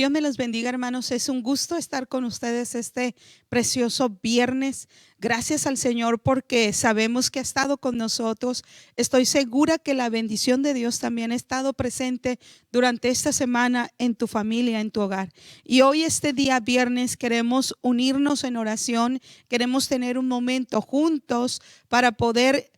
Dios me los bendiga, hermanos. Es un gusto estar con ustedes este precioso viernes. Gracias al Señor porque sabemos que ha estado con nosotros. Estoy segura que la bendición de Dios también ha estado presente durante esta semana en tu familia, en tu hogar. Y hoy, este día viernes, queremos unirnos en oración. Queremos tener un momento juntos para poder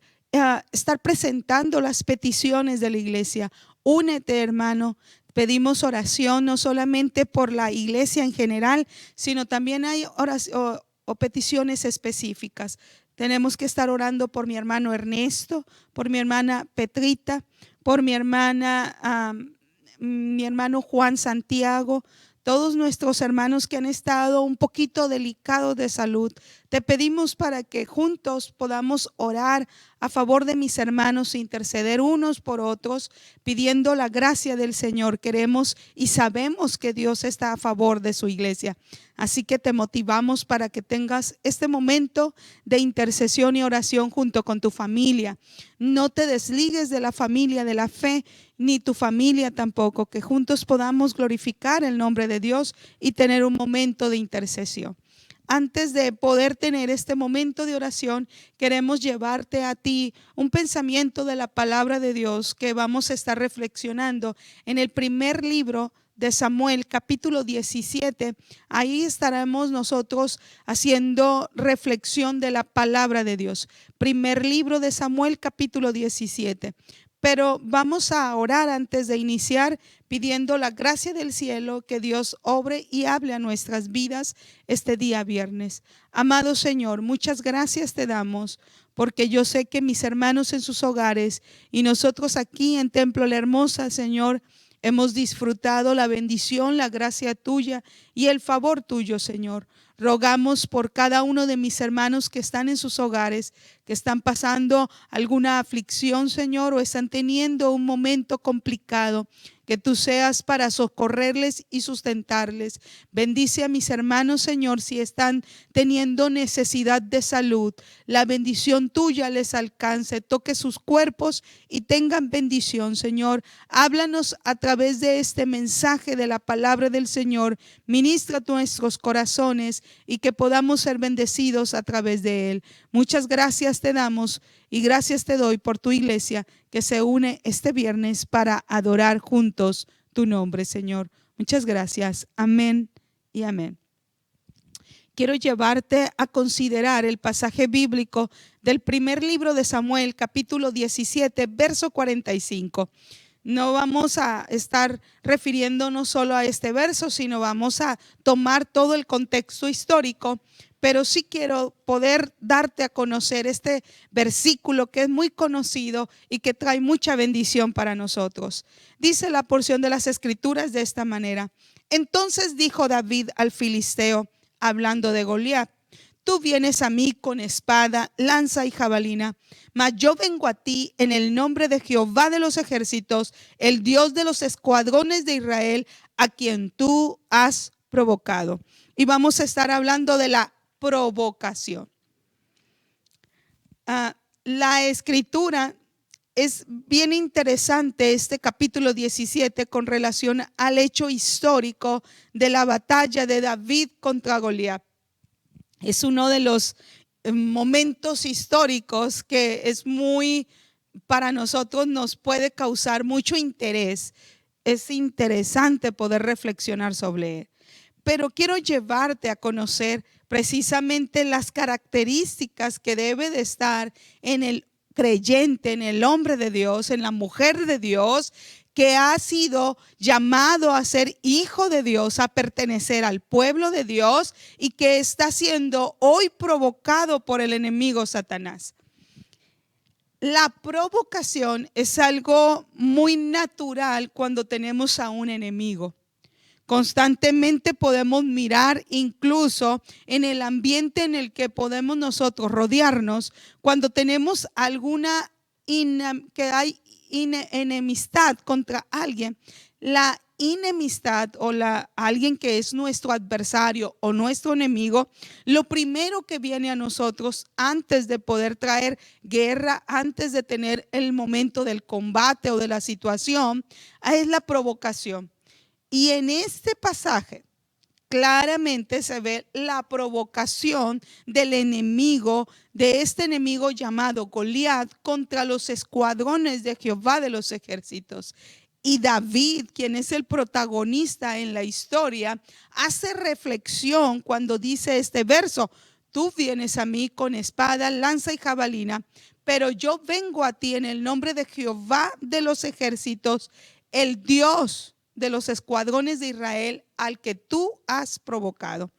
estar presentando las peticiones de la iglesia. Únete, hermano. Pedimos oración no solamente por la iglesia en general, sino también hay o peticiones específicas. Tenemos que estar orando por mi hermano Ernesto, por mi hermana Petrita, por mi hermano Juan Santiago, todos nuestros hermanos que han estado un poquito delicados de salud. Te pedimos para que juntos podamos orar a favor de mis hermanos, interceder unos por otros, pidiendo la gracia del Señor. Queremos y sabemos que Dios está a favor de su iglesia. Así que te motivamos para que tengas este momento de intercesión y oración junto con tu familia. No te desligues de la familia, de la fe, ni tu familia tampoco, que juntos podamos glorificar el nombre de Dios y tener un momento de intercesión. Antes de poder tener este momento de oración, queremos llevarte a ti un pensamiento de la palabra de Dios que vamos a estar reflexionando en el primer libro de Samuel, capítulo 17. Ahí estaremos nosotros haciendo reflexión de la palabra de Dios. Primer libro de Samuel, capítulo 17. Pero vamos a orar antes de iniciar, pidiendo la gracia del cielo, que Dios obre y hable a nuestras vidas este día viernes. Amado Señor, muchas gracias te damos, porque yo sé que mis hermanos en sus hogares y nosotros aquí en Templo La Hermosa, Señor, hemos disfrutado la bendición, la gracia tuya y el favor tuyo, Señor. Rogamos por cada uno de mis hermanos que están en sus hogares, que están pasando alguna aflicción, Señor, o están teniendo un momento complicado, que tú seas para socorrerles y sustentarles. Bendice a mis hermanos, Señor, si están teniendo necesidad de salud. La bendición tuya les alcance, toque sus cuerpos y tengan bendición, Señor. Háblanos a través de este mensaje de la palabra del Señor. Ministra nuestros corazones y que podamos ser bendecidos a través de él. Muchas gracias te damos y gracias te doy por tu iglesia que se une este viernes para adorar juntos tu nombre, Señor. Muchas gracias. Amén y amén. Quiero llevarte a considerar el pasaje bíblico del primer libro de Samuel, capítulo 17, verso 45. No vamos a estar refiriéndonos solo a este verso, sino vamos a tomar todo el contexto histórico, pero sí quiero poder darte a conocer este versículo que es muy conocido y que trae mucha bendición para nosotros. Dice la porción de las Escrituras de esta manera: entonces dijo David al filisteo, hablando de Goliat: tú vienes a mí con espada, lanza y jabalina, mas yo vengo a ti en el nombre de Jehová de los ejércitos, el Dios de los escuadrones de Israel, a quien tú has provocado. Y vamos a estar hablando de la provocación. La escritura es bien interesante, este capítulo 17, con relación al hecho histórico de la batalla de David contra Goliat. Es uno de los momentos históricos que es muy, para nosotros nos puede causar mucho interés. Es interesante poder reflexionar sobre él. Pero quiero llevarte a conocer precisamente las características que debe de estar en el creyente, en el hombre de Dios, en la mujer de Dios, que ha sido llamado a ser hijo de Dios, a pertenecer al pueblo de Dios y que está siendo hoy provocado por el enemigo Satanás. La provocación es algo muy natural cuando tenemos a un enemigo. Constantemente podemos mirar, incluso en el ambiente en el que podemos nosotros rodearnos, cuando tenemos alguna que hay enemistad contra alguien. La enemistad o alguien que es nuestro adversario o nuestro enemigo, lo primero que viene a nosotros antes de poder traer guerra, antes de tener el momento del combate o de la situación, es la provocación. Y en este pasaje claramente se ve la provocación del enemigo, de este enemigo llamado Goliat, contra los escuadrones de Jehová de los ejércitos. Y David, quien es el protagonista en la historia, hace reflexión cuando dice este verso: tú vienes a mí con espada, lanza y jabalina, pero yo vengo a ti en el nombre de Jehová de los ejércitos, el Dios de los escuadrones de Israel, al que tú has provocado.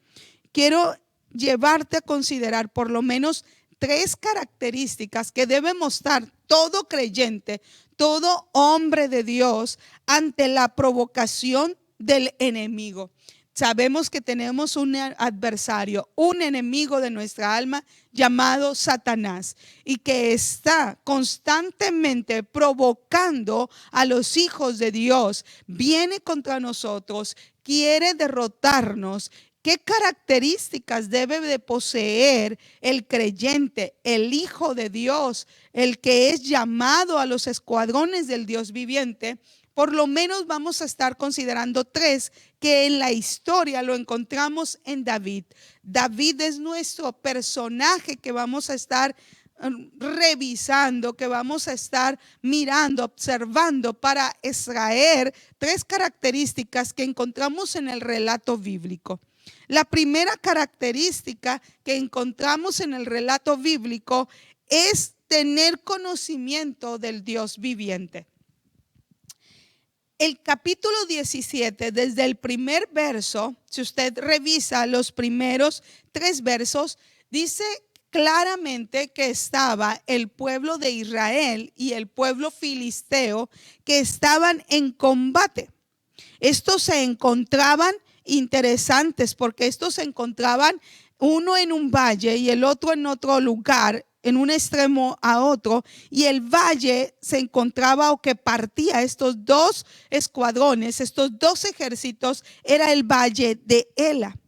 Quiero llevarte a considerar por lo menos 3 características que debe mostrar todo creyente, todo hombre de Dios ante la provocación del enemigo. Sabemos que tenemos un adversario, un enemigo de nuestra alma llamado Satanás, y que está constantemente provocando a los hijos de Dios. Viene contra nosotros, quiere derrotarnos. ¿Qué características debe de poseer el creyente, el hijo de Dios, el que es llamado a los escuadrones del Dios viviente? Por lo menos vamos a estar considerando 3 que en la historia lo encontramos en David. David es nuestro personaje que vamos a estar revisando, que vamos a estar mirando, observando para extraer 3 características que encontramos en el relato bíblico. La primera característica que encontramos en el relato bíblico es tener conocimiento del Dios viviente. El capítulo 17, desde el primer verso, si usted revisa los primeros 3 versos, dice claramente que estaba el pueblo de Israel y el pueblo filisteo que estaban en combate. Estos se encontraban interesantes porque estos se encontraban uno en un valle y el otro en otro lugar, en un extremo a otro, y el valle se encontraba o que partía estos 2 escuadrones, estos 2 ejércitos, era el valle de Ela.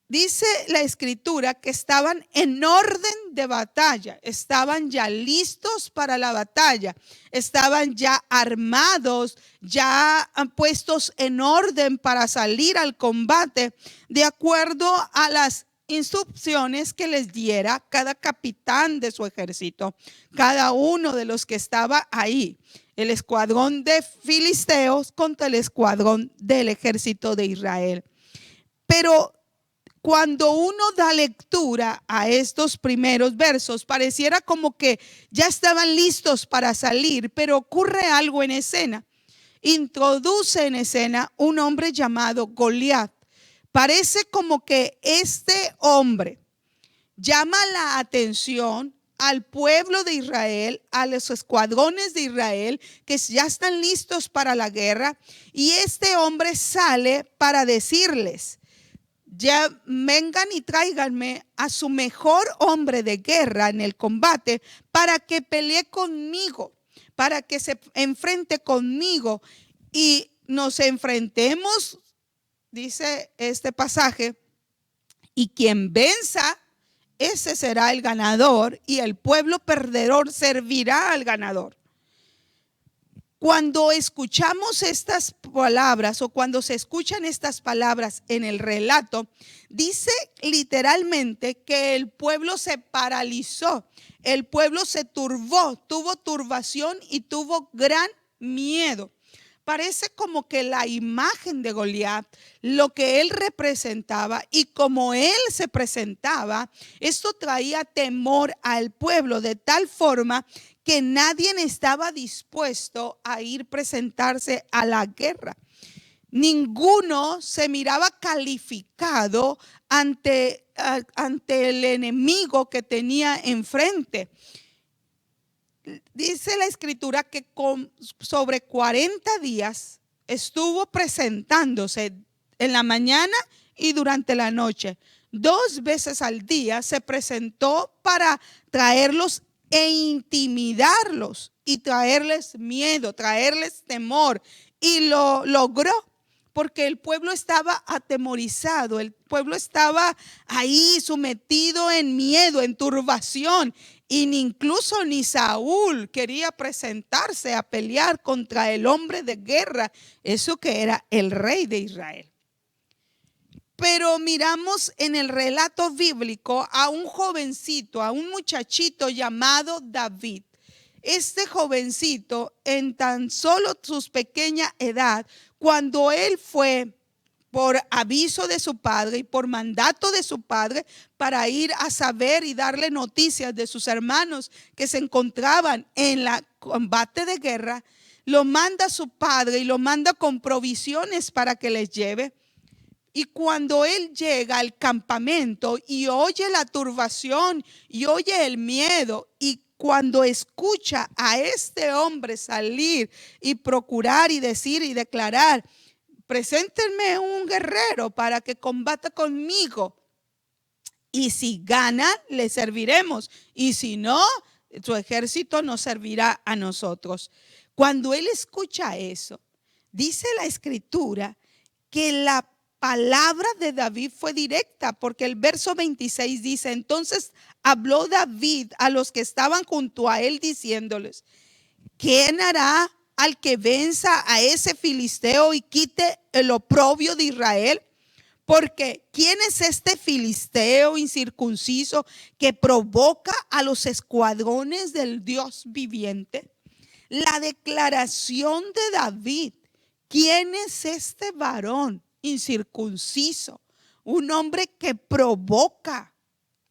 Dice la escritura que estaban en orden de batalla, estaban ya listos para la batalla, estaban ya armados, ya puestos en orden para salir al combate, de acuerdo a las instrucciones que les diera cada capitán de su ejército, cada uno de los que estaba ahí. El escuadrón de filisteos contra el escuadrón del ejército de Israel. Pero cuando uno da lectura a estos primeros versos, pareciera como que ya estaban listos para salir, pero ocurre algo en escena. Introduce en escena un hombre llamado Goliat. Parece como que este hombre llama la atención al pueblo de Israel, a los escuadrones de Israel que ya están listos para la guerra, y este hombre sale para decirles: ya vengan y tráiganme a su mejor hombre de guerra en el combate para que pelee conmigo, para que se enfrente conmigo y nos enfrentemos, dice este pasaje, y quien venza, ese será el ganador, y el pueblo perdedor servirá al ganador. Cuando escuchamos estas palabras o cuando se escuchan estas palabras en el relato, dice literalmente que el pueblo se paralizó, el pueblo se turbó, tuvo turbación y tuvo gran miedo. Parece como que la imagen de Goliat, lo que él representaba y como él se presentaba, esto traía temor al pueblo de tal forma que nadie estaba dispuesto a ir presentarse a la guerra. Ninguno se miraba calificado ante el enemigo que tenía enfrente. Dice la escritura que sobre 40 días estuvo presentándose en la mañana y durante la noche. 2 veces al día se presentó para traerlos e intimidarlos y traerles miedo, traerles temor, y lo logró. porque el pueblo estaba atemorizado, el pueblo estaba ahí sometido en miedo, en turbación, y incluso ni Saúl quería presentarse a pelear contra el hombre de guerra, eso que era el rey de Israel. Pero miramos en el relato bíblico a un jovencito, a un muchachito llamado David. Este jovencito, en tan solo su pequeña edad, cuando él fue por aviso de su padre y por mandato de su padre para ir a saber y darle noticias de sus hermanos que se encontraban en la combate de guerra, lo manda su padre y lo manda con provisiones para que les lleve. Y cuando él llega al campamento y oye la turbación y oye el miedo, y cuando escucha a este hombre salir y procurar y decir y declarar: preséntenme un guerrero para que combata conmigo, y si gana, le serviremos, y si no, su ejército nos servirá a nosotros. Cuando él escucha eso, dice la escritura que la palabra de David fue directa, porque el verso 26 dice: entonces habló David a los que estaban junto a él diciéndoles: ¿quién hará al que venza a ese filisteo y quite el oprobio de Israel? Porque ¿quién es este filisteo incircunciso que provoca a los escuadrones del Dios viviente? La declaración de David: ¿quién es este varón incircunciso? Un hombre que provoca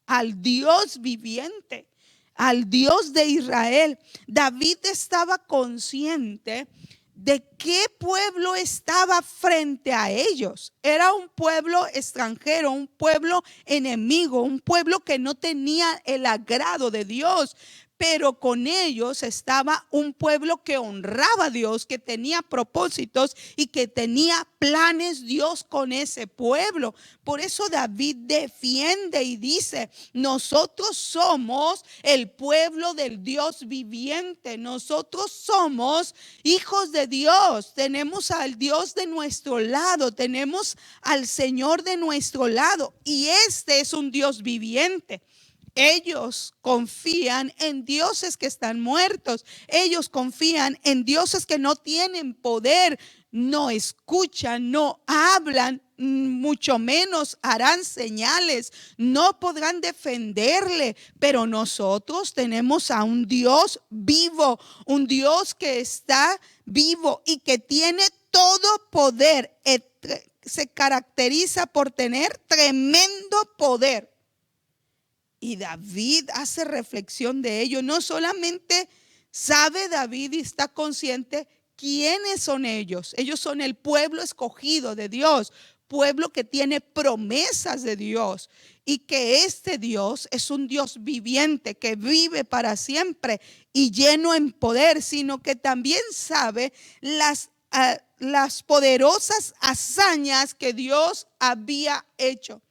al Dios viviente, al Dios de Israel. David estaba consciente de qué pueblo estaba frente a ellos. Era un pueblo extranjero, un pueblo enemigo, un pueblo que no tenía el agrado de Dios. Pero con ellos estaba un pueblo que honraba a Dios, que tenía propósitos y que tenía planes Dios con ese pueblo. Por eso David defiende y dice: nosotros somos el pueblo del Dios viviente. Nosotros somos hijos de Dios. Tenemos al Dios de nuestro lado. Tenemos al Señor de nuestro lado. Y este es un Dios viviente. Ellos confían en dioses que están muertos. Ellos confían en dioses que no tienen poder, no escuchan, no hablan, mucho menos harán señales, no podrán defenderle. Pero nosotros tenemos a un Dios vivo, un Dios que está vivo y que tiene todo poder. Se caracteriza por tener tremendo poder. Y David hace reflexión de ello. No solamente sabe David y está consciente quiénes son ellos. Ellos son el pueblo escogido de Dios, pueblo que tiene promesas de Dios, y que este Dios es un Dios viviente que vive para siempre y lleno en poder, sino que también sabe las poderosas hazañas que Dios había hecho.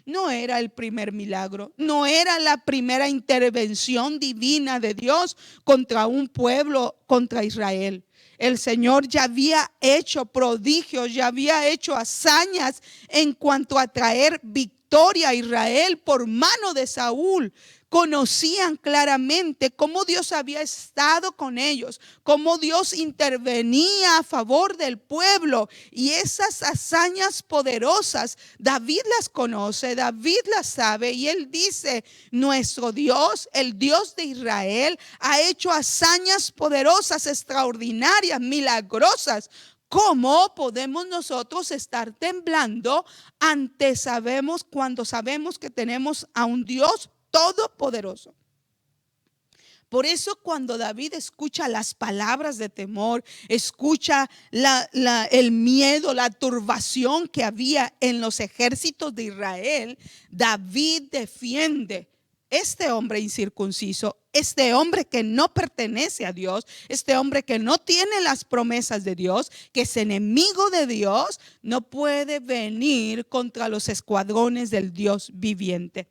No era el primer milagro, no era la primera intervención divina de Dios contra un pueblo, contra Israel. El Señor ya había hecho prodigios, ya había hecho hazañas en cuanto a traer victoria a Israel por mano de Saúl. Conocían claramente cómo Dios había estado con ellos, cómo Dios intervenía a favor del pueblo, y esas hazañas poderosas David las conoce, David las sabe, y él dice: nuestro Dios, el Dios de Israel, ha hecho hazañas poderosas, extraordinarias, milagrosas. ¿Cómo podemos nosotros estar temblando cuando sabemos que tenemos a un Dios todopoderoso? Por eso cuando David escucha las palabras de temor, escucha el miedo, la turbación que había en los ejércitos de Israel, David defiende este hombre incircunciso, este hombre que no pertenece a Dios, este hombre que no tiene las promesas de Dios, que es enemigo de Dios. No puede venir contra los escuadrones del Dios viviente.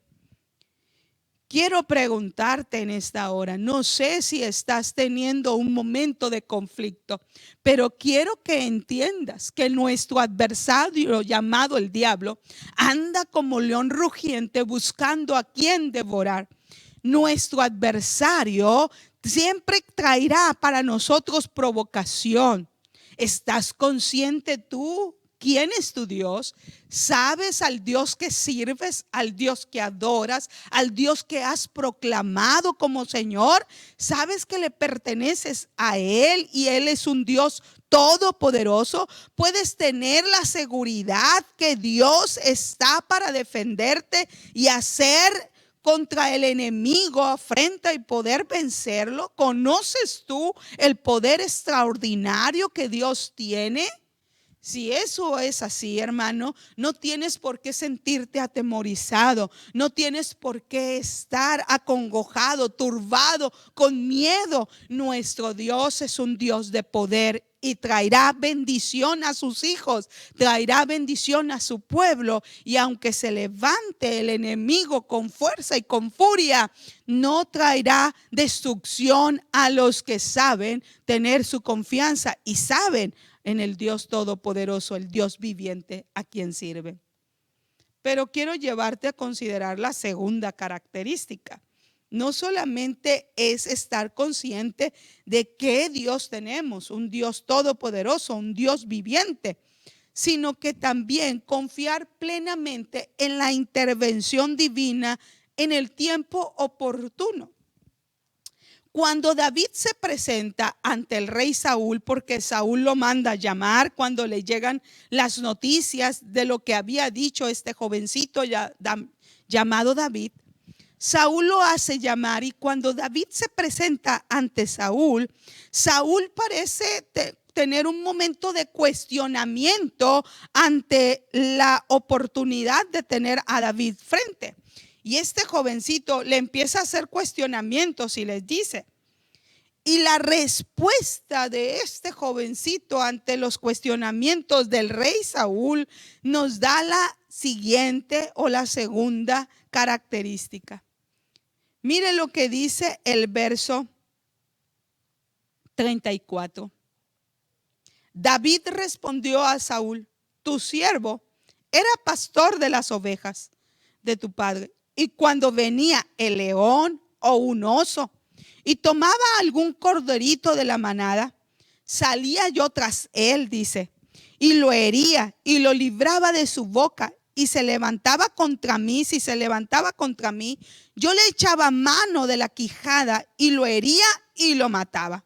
quiero preguntarte en esta hora, no sé si estás teniendo un momento de conflicto, pero quiero que entiendas que nuestro adversario llamado el diablo anda como león rugiente buscando a quien devorar. Nuestro adversario siempre traerá para nosotros provocación. ¿Estás consciente tú? ¿Quién es tu Dios? ¿Sabes al Dios que sirves, al Dios que adoras, al Dios que has proclamado como Señor? ¿Sabes que le perteneces a Él y Él es un Dios todopoderoso? Puedes tener la seguridad que Dios está para defenderte y hacer contra el enemigo afrenta y poder vencerlo. ¿Conoces tú el poder extraordinario que Dios tiene? Si eso es así, hermano, no tienes por qué sentirte atemorizado, no tienes por qué estar acongojado, turbado, con miedo. Nuestro Dios es un Dios de poder y traerá bendición a sus hijos, traerá bendición a su pueblo. Y aunque se levante el enemigo con fuerza y con furia, no traerá destrucción a los que saben tener su confianza y saben en el Dios todopoderoso, el Dios viviente a quien sirve. Pero quiero llevarte a considerar la segunda característica. No solamente es estar consciente de qué Dios tenemos, un Dios todopoderoso, un Dios viviente, sino que también confiar plenamente en la intervención divina en el tiempo oportuno. Cuando David se presenta ante el rey Saúl, porque Saúl lo manda a llamar cuando le llegan las noticias de lo que había dicho este jovencito llamado David, Saúl lo hace llamar y cuando David se presenta ante Saúl, Saúl parece tener un momento de cuestionamiento ante la oportunidad de tener a David frente. Y este jovencito le empieza a hacer cuestionamientos y les dice, y la respuesta de este jovencito ante los cuestionamientos del rey Saúl nos da la siguiente o la segunda característica. Mire lo que dice el verso 34. David respondió a Saúl, tu siervo era pastor de las ovejas de tu padre. Y cuando venía el león o un oso y tomaba algún corderito de la manada, salía yo tras él, dice, y lo hería y lo libraba de su boca y se levantaba contra mí. Si se levantaba contra mí, yo le echaba mano de la quijada y lo hería y lo mataba.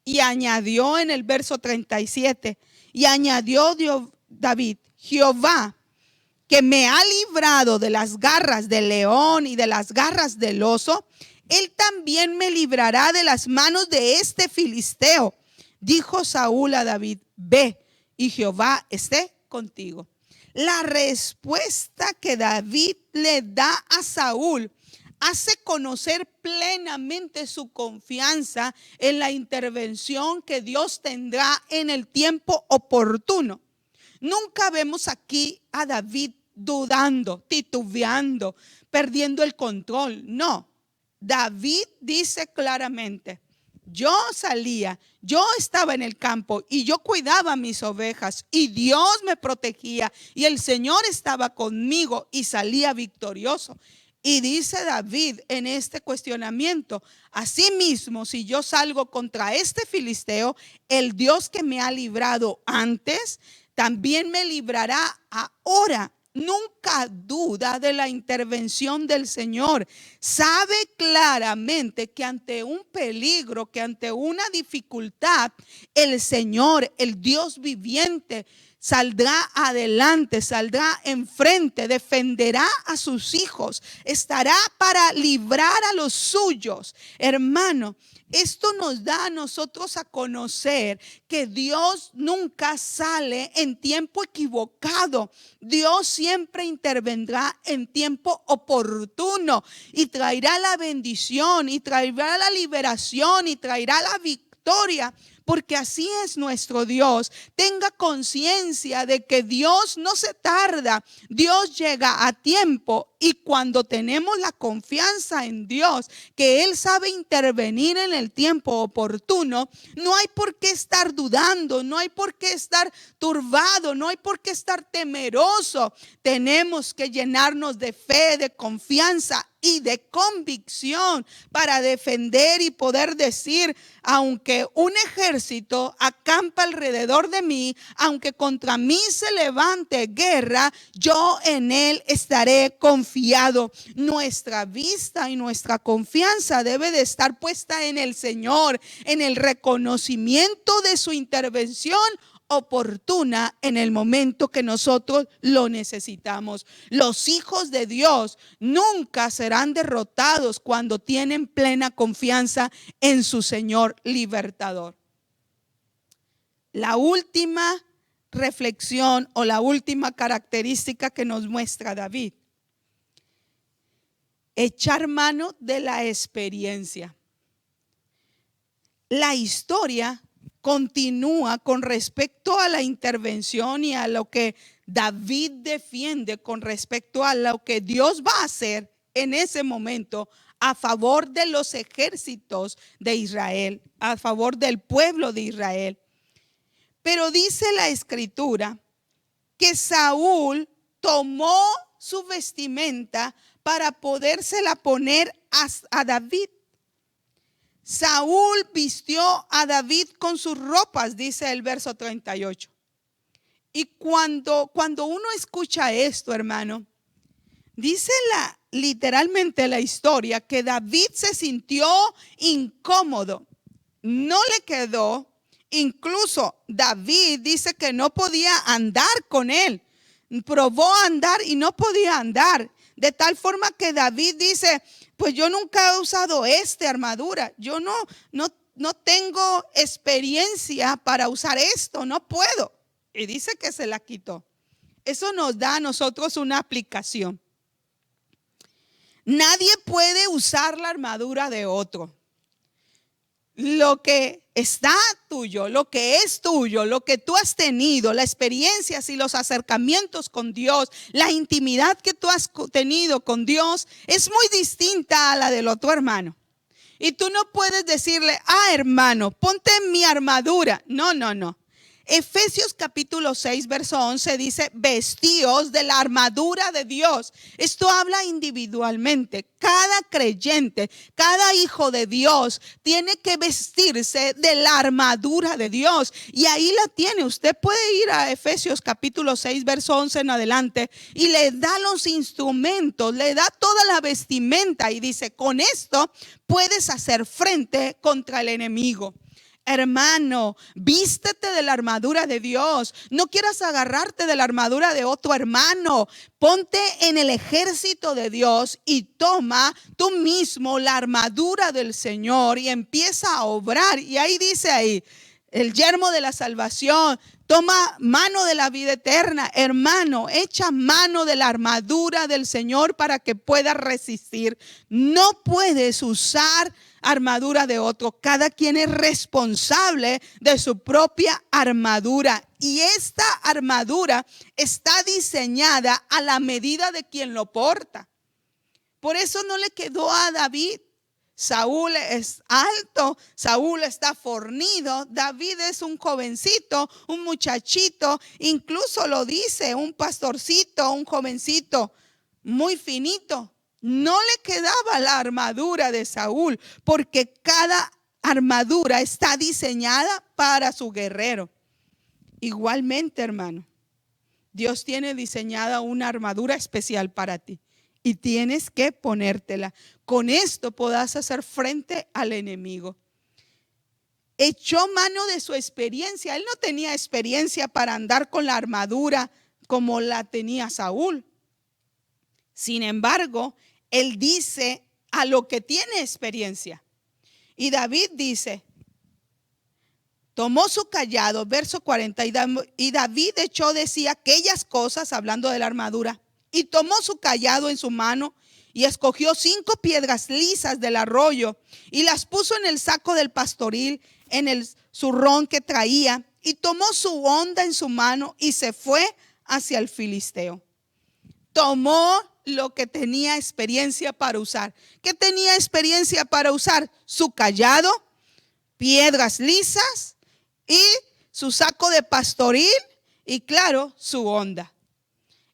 Y añadió en el verso 37, y añadió David, Jehová, que me ha librado de las garras del león y de las garras del oso, él también me librará de las manos de este filisteo. Dijo Saúl a David, ve y Jehová esté contigo. La respuesta que David le da a Saúl hace conocer plenamente su confianza en la intervención que Dios tendrá en el tiempo oportuno. Nunca vemos aquí a David dudando, titubeando, perdiendo el control. No, David dice claramente, yo salía, yo estaba en el campo y yo cuidaba mis ovejas y Dios me protegía y el Señor estaba conmigo y salía victorioso. Y dice David en este cuestionamiento, asimismo, si yo salgo contra este filisteo, el Dios que me ha librado antes, también me librará ahora. Nunca duda de la intervención del Señor. Sabe claramente que ante un peligro, que ante una dificultad, el Señor, el Dios viviente, saldrá adelante, saldrá enfrente, defenderá a sus hijos, estará para librar a los suyos. Hermano, esto nos da a nosotros a conocer que Dios nunca sale en tiempo equivocado. Dios siempre intervendrá en tiempo oportuno y traerá la bendición y traerá la liberación y traerá la victoria porque así es nuestro Dios. Tenga conciencia de que Dios no se tarda, Dios llega a tiempo. Y cuando tenemos la confianza en Dios, que Él sabe intervenir en el tiempo oportuno, no hay por qué estar dudando, no hay por qué estar turbado, no hay por qué estar temeroso. Tenemos que llenarnos de fe, de confianza y de convicción para defender y poder decir: aunque un ejército acampa alrededor de mí, aunque contra mí se levante guerra, yo en él estaré confiado. Nuestra vista y nuestra confianza debe de estar puesta en el Señor, en el reconocimiento de su intervención oportuna en el momento que nosotros lo necesitamos. Los hijos de Dios nunca serán derrotados cuando tienen plena confianza en su Señor libertador. La última reflexión o la última característica que nos muestra David: echar mano de la experiencia. La historia continúa con respecto a la intervención y a lo que David defiende con respecto a lo que Dios va a hacer en ese momento a favor de los ejércitos de Israel, a favor del pueblo de Israel. Pero dice la escritura que Saúl tomó su vestimenta para podérsela poner a David. Saúl vistió a David con sus ropas, dice el verso 38. Y cuando uno escucha esto, hermano, dice literalmente la historia que David se sintió incómodo, no le quedó. Incluso David dice que no podía andar con él. Probó andar y no podía andar. De tal forma que David dice: pues yo nunca he usado esta armadura. Yo no tengo experiencia para usar esto, no puedo. Y dice que se la quitó. Eso nos da a nosotros una aplicación. Nadie puede usar la armadura de otro. Lo que está tuyo, lo que es tuyo, lo que tú has tenido, las experiencias y los acercamientos con Dios, la intimidad que tú has tenido con Dios es muy distinta a la del otro hermano. Y tú no puedes decirle: hermano, ponte mi armadura. No. Efesios capítulo 6 verso 11 dice: vestíos de la armadura de Dios. Esto habla individualmente. Cada creyente, cada hijo de Dios tiene que vestirse de la armadura de Dios. Y ahí la tiene. Usted puede ir a Efesios capítulo 6 verso 11 en adelante y le da los instrumentos, le da toda la vestimenta y dice: con esto puedes hacer frente contra el enemigo. Hermano, vístete de la armadura de Dios. No quieras agarrarte de la armadura de otro hermano. Ponte en el ejército de Dios y toma tú mismo la armadura del Señor y empieza a obrar. Y ahí dice el yermo de la salvación. Toma mano de la vida eterna. Hermano, echa mano de la armadura del Señor para que puedas resistir. No puedes usar armadura de otro. Cada quien es responsable de su propia armadura. Y esta armadura está diseñada a la medida de quien lo porta. Por eso no le quedó a David. Saúl es alto, Saúl está fornido, David es un jovencito, un muchachito, incluso lo dice, un pastorcito, un jovencito muy finito. No le quedaba la armadura de Saúl, porque cada armadura está diseñada para su guerrero. Igualmente, hermano, Dios tiene diseñada una armadura especial para ti y tienes que ponértela. Con esto podrás hacer frente al enemigo. Echó mano de su experiencia. Él no tenía experiencia para andar con la armadura como la tenía Saúl. Sin embargo, él dice a lo que tiene experiencia. Y David dice, tomó su callado, verso 40, y David echó de sí aquellas cosas, hablando de la armadura, y tomó su callado en su mano y escogió 5 piedras lisas del arroyo y las puso en el saco del pastoril, en el su ron que traía y tomó su honda en su mano y se fue hacia el filisteo. Tomó lo que tenía experiencia para usar. ¿Qué tenía experiencia para usar? Su cayado, piedras lisas y su saco de pastoril y claro, su honda.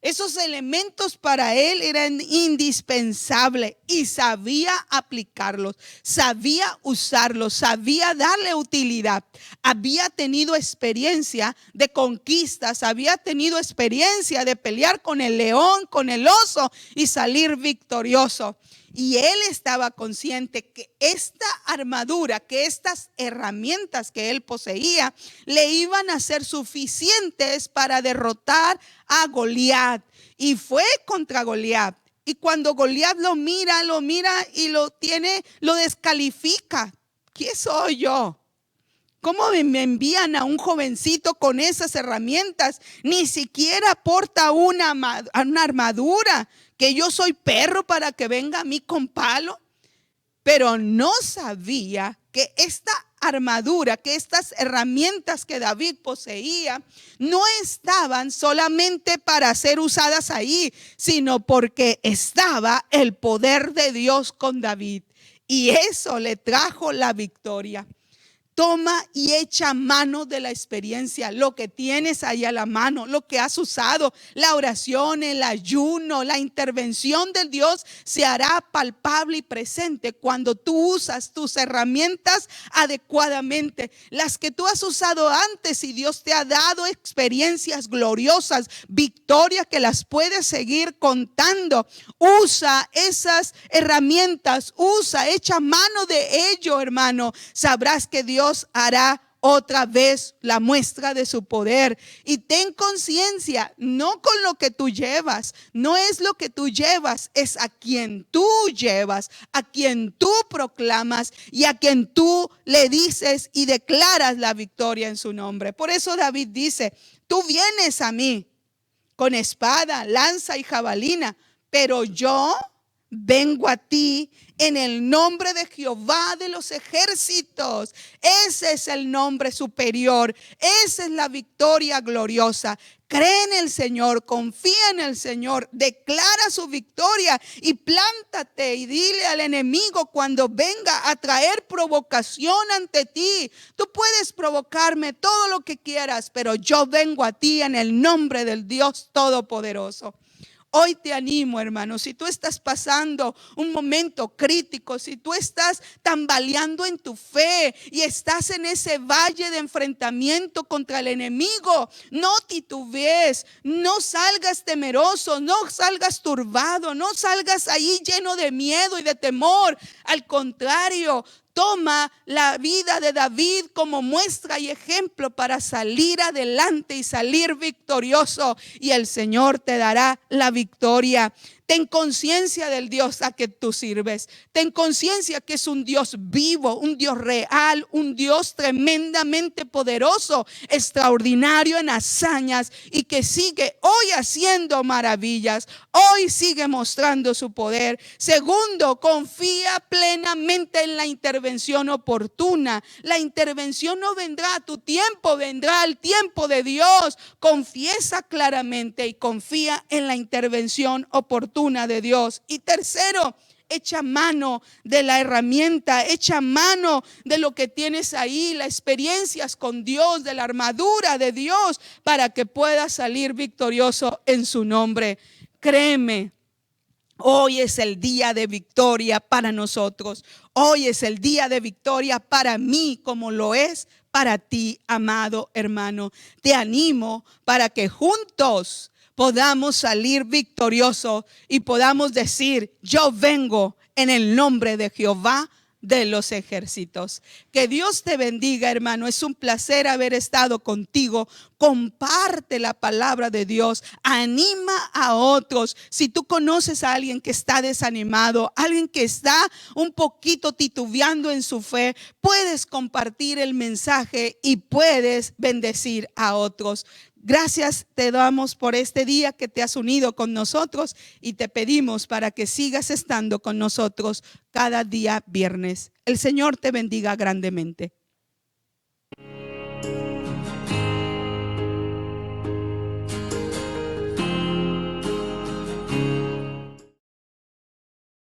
Esos elementos para él eran indispensables y sabía aplicarlos, sabía usarlos, sabía darle utilidad. Había tenido experiencia de conquistas, había tenido experiencia de pelear con el león, con el oso y salir victorioso. Y él estaba consciente que esta armadura, que estas herramientas que él poseía, le iban a ser suficientes para derrotar a Goliat. Y fue contra Goliat. Y cuando Goliat lo mira y lo descalifica. ¿Quién soy yo? ¿Cómo me envían a un jovencito con esas herramientas? Ni siquiera porta una armadura. Que yo soy perro para que venga a mí con palo. Pero no sabía que esta armadura, que estas herramientas que David poseía, no estaban solamente para ser usadas ahí, sino porque estaba el poder de Dios con David. Y eso le trajo la victoria. Toma y echa mano de la experiencia, lo que tienes ahí a la mano, lo que has usado, la oración, el ayuno, la intervención de Dios se hará palpable y presente cuando tú usas tus herramientas adecuadamente, las que tú has usado antes y Dios te ha dado experiencias gloriosas, victorias que las puedes seguir contando. Usa esas herramientas, echa mano de ello, hermano. Sabrás que Dios hará otra vez la muestra de su poder. Y ten conciencia, no con lo que tú llevas, no es lo que tú llevas, es a quien tú llevas, a quien tú proclamas y a quien tú le dices y declaras la victoria en su nombre. Por eso David dice, tú vienes a mí con espada, lanza y jabalina, pero yo vengo a ti en el nombre de Jehová de los ejércitos. Ese es el nombre superior. Esa es la victoria gloriosa. Cree en el Señor, confía en el Señor, declara su victoria y plántate y dile al enemigo cuando venga a traer provocación ante ti. Tú puedes provocarme todo lo que quieras, pero yo vengo a ti en el nombre del Dios Todopoderoso. Hoy te animo, hermano, si tú estás pasando un momento crítico, si tú estás tambaleando en tu fe y estás en ese valle de enfrentamiento contra el enemigo, no titubees, no salgas temeroso, no salgas turbado, no salgas ahí lleno de miedo y de temor. Al contrario, toma la vida de David como muestra y ejemplo para salir adelante y salir victorioso. Y el Señor te dará la victoria. Ten conciencia del Dios a que tú sirves. Ten conciencia que es un Dios vivo, un Dios real, un Dios tremendamente poderoso, extraordinario en hazañas y que sigue hoy haciendo maravillas. Hoy sigue mostrando su poder. Segundo, confía plenamente en la intervención oportuna. La intervención no vendrá a tu tiempo, vendrá al tiempo de Dios. Confiesa claramente y confía en la intervención oportuna de Dios. Y tercero, echa mano de la herramienta, echa mano de lo que tienes ahí, las experiencias con Dios, de la armadura de Dios, para que puedas salir victorioso en su nombre. Créeme, hoy es el día de victoria para nosotros. Hoy es el día de victoria para mí, como lo es para ti, amado hermano. Te animo para que juntos podamos salir victoriosos y podamos decir, yo vengo en el nombre de Jehová de los ejércitos. Que Dios te bendiga, hermano. Es un placer haber estado contigo. Comparte la palabra de Dios. Anima a otros. Si tú conoces a alguien que está desanimado, alguien que está un poquito titubeando en su fe, puedes compartir el mensaje y puedes bendecir a otros. Gracias te damos por este día que te has unido con nosotros y te pedimos para que sigas estando con nosotros cada día viernes. El Señor te bendiga grandemente.